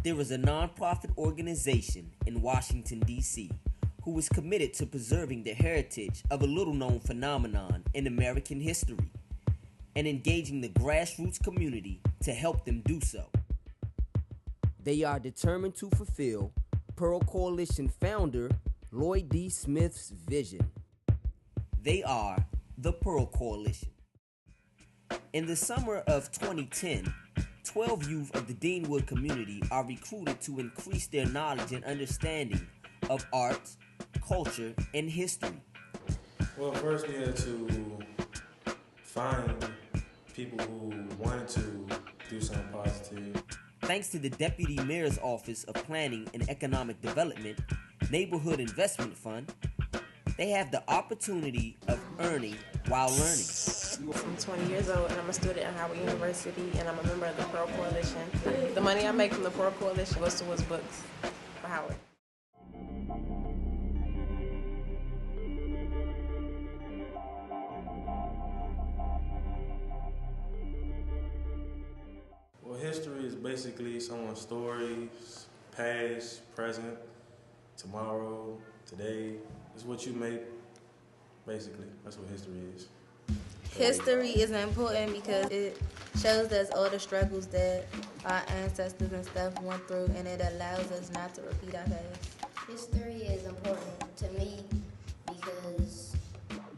There is a nonprofit organization in Washington, D.C., who is committed to preserving the heritage of a little known phenomenon in American history and engaging the grassroots community to help them do so. They are determined to fulfill Pearl Coalition founder Lloyd D. Smith's vision. They are the Pearl Coalition. In the summer of 2010, 12 youth of the Deanwood community are recruited to increase their knowledge and understanding of art, culture, and history. Well, first we had to find people who wanted to do something positive. Thanks to the Deputy Mayor's Office of Planning and Economic Development, Neighborhood Investment Fund, they have the opportunity of earning while learning. I'm 20 years old and I'm a student at Howard University and I'm a member of the Pearl Coalition. The money I make from the Pearl Coalition goes towards books for Howard. Well, history is basically someone's stories, past, present, tomorrow, today. It's what you make, basically. That's what history is. History is important because it shows us all the struggles that our ancestors and stuff went through, and it allows us not to repeat our past. History is important to me because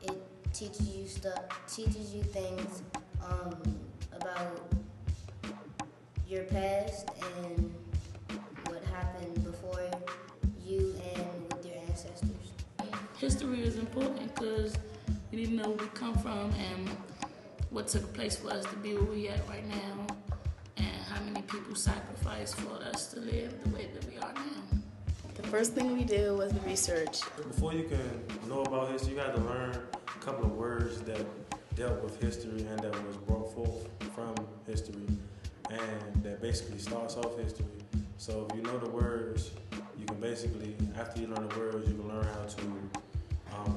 it teaches you things about your past and what happened before you and with your ancestors. History is important because we need to know where we come from and what took place for us to be where we at right now and how many people sacrificed for us to live the way that we are now. The first thing we did was the research. Before you can know about history, you got to learn a couple of words that dealt with history and that was brought forth from history and that basically starts off history. So if you know the words, you can basically, after you learn the words, you can learn how to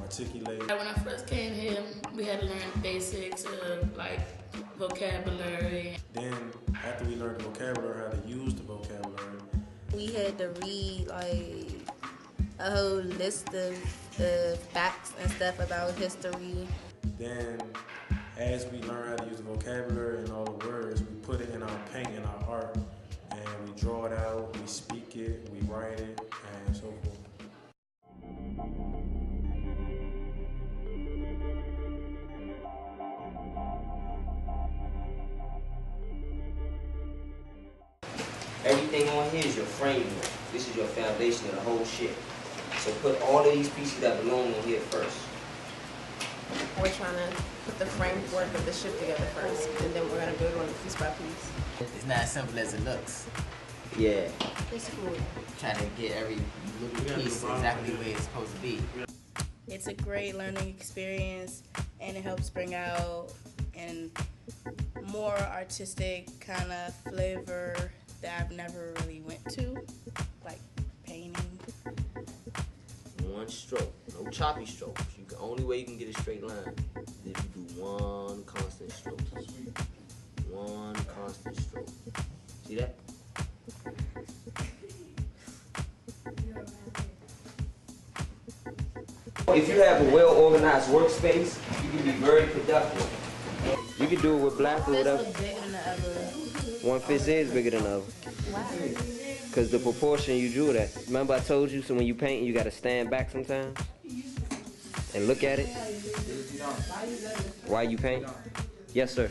articulate. When I first came here, we had to learn the basics of like vocabulary. Then after we learned the vocabulary, how to use the vocabulary. We had to read like a whole list of facts and stuff about history. Then as we learn how to use the vocabulary and all the words, we put it in our paint and our art, and we draw it out, we speak it, we write it, and so forth. Everything on here is your framework. This is your foundation of the whole shit. So put all of these pieces that belong on here first. We're trying to put the framework of the ship together first, and then we're going to build on it piece by piece. It's not as simple as it looks. Yeah. It's cool. Trying to get every little piece exactly where it's supposed to be. It's a great learning experience, and it helps bring out a more artistic kind of flavor that I've never really went to, like painting. One stroke, no choppy strokes. Only way you can get a straight line is if you do one constant stroke. One constant stroke. See that? If you have a well-organized workspace, you can be very productive. You can do it with black or whatever. Bigger than the other. One fist is bigger than the other. Wow. Because the proportion you drew that. Remember I told you, so when you paint, you got to stand back sometimes and look at it while you paint. Yes, sir.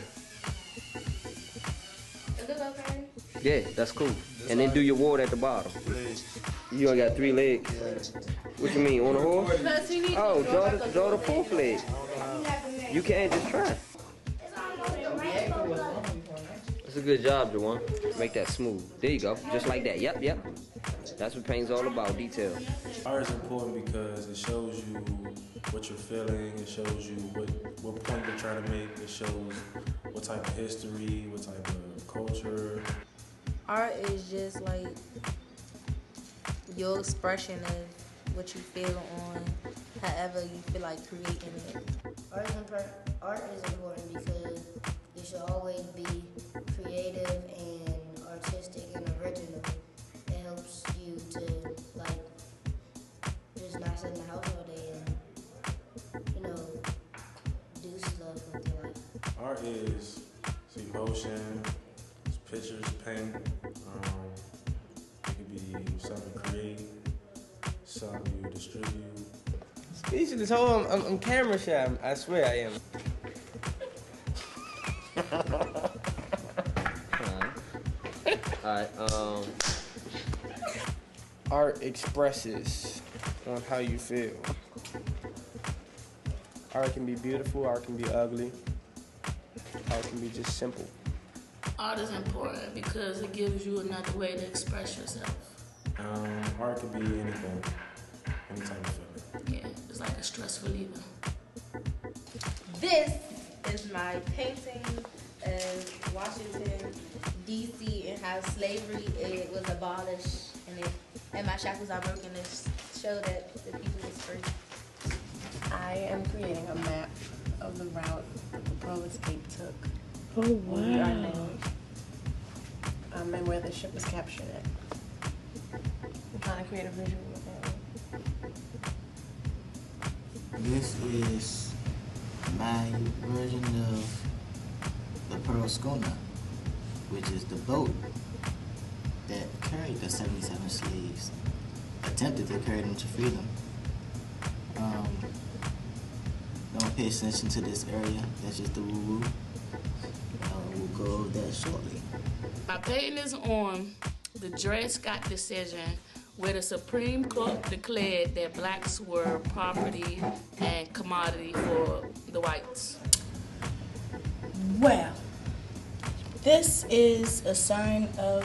Is this okay? Yeah, that's cool. And then do your ward at the bottom. You only got 3 legs. What you mean, on the horse? Oh, draw the 4th leg. You can't just try. That's a good job, Jawan. Make that smooth. There you go. Just like that. Yep, yep. That's what paint's all about, detail. Art is important because it shows you what you're feeling, it shows you what point you're trying to make, it shows what type of history, what type of culture. Art is just like your expression of what you feel on however you feel like creating it. Art is important because you should always be creative and artistic and original. is emotion, it's pictures, paint. It could be something you create, something you distribute. Speechless, hold on, I'm camera shy. I swear I am. Alright, art expresses on how you feel. Art can be beautiful, art can be ugly, art can be just simple. Art is important because it gives you another way to express yourself. Art could be anything, any type of feeling. Yeah, it's like a stress reliever. This is my painting of Washington, D.C. and how slavery it was abolished and my shackles are broken to show that the people was free. I am creating a map of the route that the Pearl Escape took. Oh, wow. We are now, and where the ship was captured at. I'm trying to create a visual of that. This is my version of the Pearl Schooner, which is the boat that carried the 77 slaves, attempted to carry them to freedom. Don't pay attention to this area, that's just the woo-woo. We'll go over that shortly. My painting is on the Dred Scott decision where the Supreme Court declared that blacks were property and commodity for the whites. Well, this is a sign of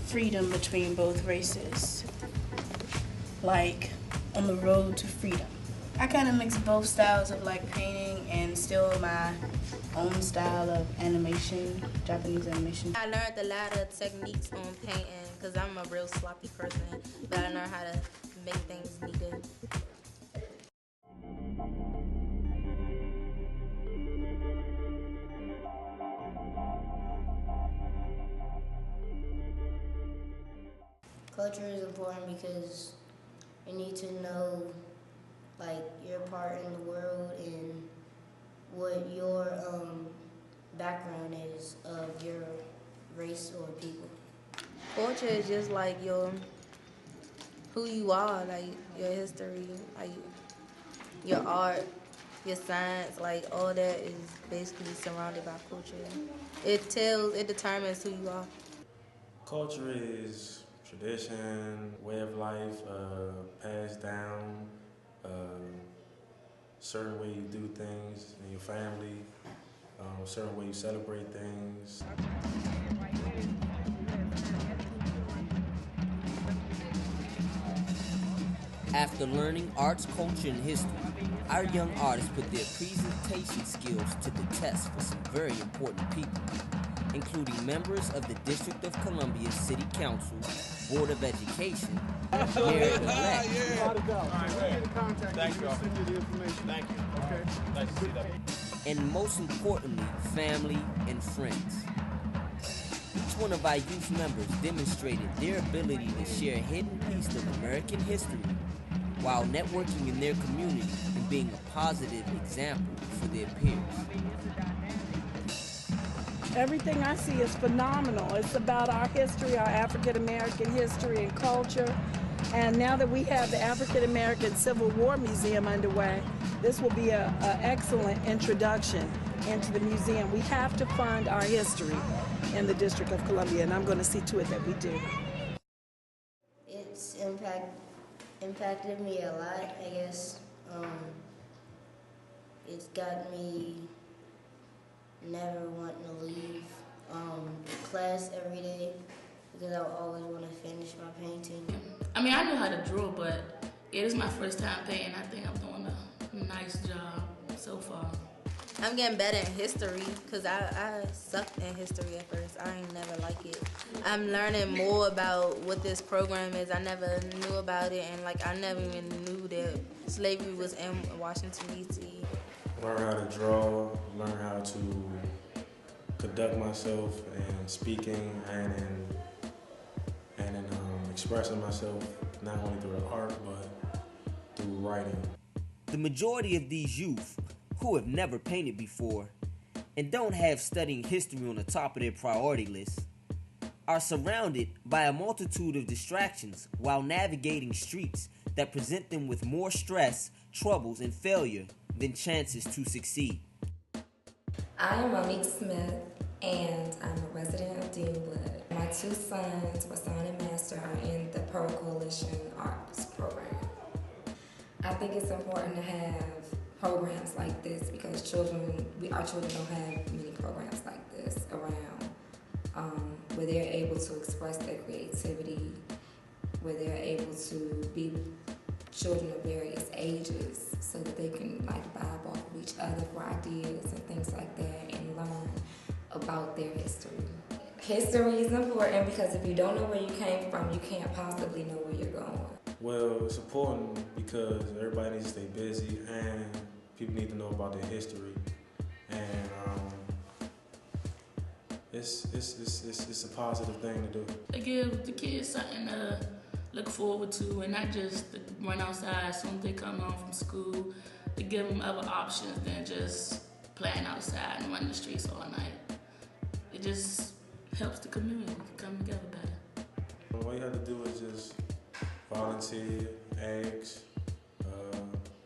freedom between both races, like on the road to freedom. I kind of mix both styles of like painting and still my own style of animation, Japanese animation. I learned a lot of techniques on painting because I'm a real sloppy person, but I learned how to make things neater. Culture is important because you need to know like your part in the world and what your background is of your race or people. Culture is just like who you are, like your history, like your art, your science, like all that is basically surrounded by culture. It determines who you are. Culture is tradition, way of life, passed down, certain way you do things in your family, certain way you celebrate things. After learning arts, culture, and history, our young artists put their presentation skills to the test for some very important people, including members of the District of Columbia City Council, Board of Education, Mayor-elect, and most importantly, family and friends. Each one of our youth members demonstrated their ability to share a hidden piece of American history while networking in their community and being a positive example for their peers. Everything I see is phenomenal. It's about our history, our African American history and culture. And now that we have the African American Civil War Museum underway, this will be an excellent introduction into the museum. We have to fund our history in the District of Columbia, and I'm going to see to it that we do. It's impacted me a lot, I guess. It's got me never wanting to leave class every day because I always want to finish my painting. I mean, I know how to draw, but it is my first time painting. I think I'm doing a nice job so far. I'm getting better in history because I sucked in history at first. I ain't never like it. I'm learning more about what this program is. I never knew about it, and like I never even knew that slavery was in Washington, D.C. Learn how to draw, learn how to conduct myself in speaking and in expressing myself, not only through the art, but through writing. The majority of these youth, who have never painted before, and don't have studying history on the top of their priority list, are surrounded by a multitude of distractions while navigating streets that present them with more stress, troubles, and failure than chances to succeed. I am Monique Smith, and I'm a resident of Deanwood. My two sons, Wasan and Master, are in the Pearl Coalition Arts program. I think it's important to have programs like this because our children don't have many programs like this around, where they're able to express their creativity, where they're able to be children of various ages so that they can vibe off of each other for ideas and things like that and learn about their history. History is important because if you don't know where you came from, you can't possibly know where you're going. Well, it's important because everybody needs to stay busy and people need to know about their history. And it's a positive thing to do. It gives the kids something to look forward to and not just to run outside as soon as they come home from school, to give them other options than just playing outside and running the streets all night. It just helps the community come together better. All you have to do is just volunteer, ask,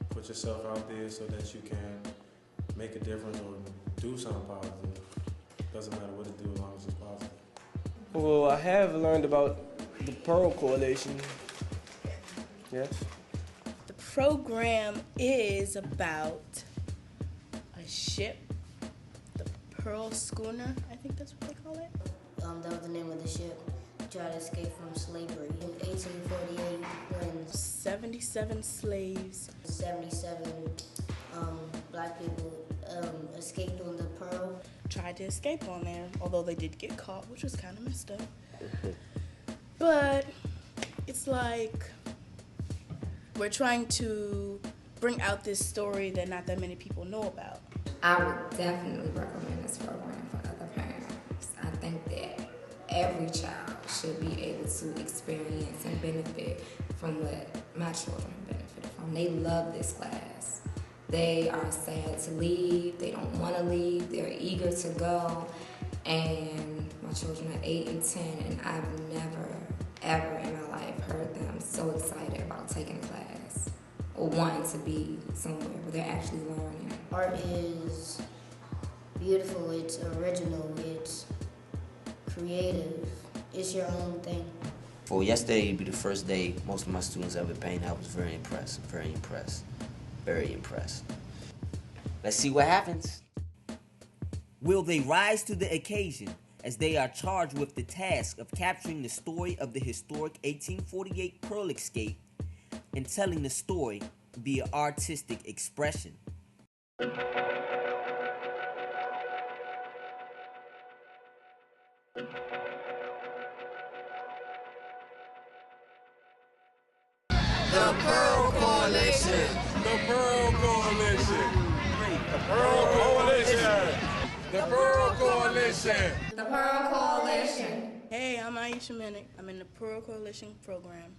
put yourself out there so that you can make a difference or do something positive. Doesn't matter what to do as long as it's positive. Well, I have learned about the Pearl Coalition. Yes. The program is about a ship, the Pearl Schooner, I think that's what they call it. That was the name of the ship. Tried to escape from slavery in 1848 when 77 slaves. 77 black people escaped on the Pearl. Tried to escape on there, although they did get caught, which was kind of messed up. But it's like we're trying to bring out this story that not that many people know about. I would definitely recommend this program for other parents. I think that every child should be able to experience and benefit from what my children benefited from. They love this class. They are sad to leave. They don't want to leave. They're eager to go. And my children are 8 and 10, and I've never, ever in my life heard them so excited about taking class or wanting to be somewhere where they're actually learning. Art is beautiful, it's original, it's creative, it's your own thing. Well, yesterday would be the first day most of my students ever paint. I was very impressed, very impressed, very impressed. Let's see what happens. Will they rise to the occasion as they are charged with the task of capturing the story of the historic 1848 Pearl escape and telling the story via artistic expression? The Pearl Coalition! The Pearl Coalition! The Pearl Coalition! The Pearl Coalition! The Pearl Coalition! Hey, I'm Aisha Minnick. I'm in the Pearl Coalition program.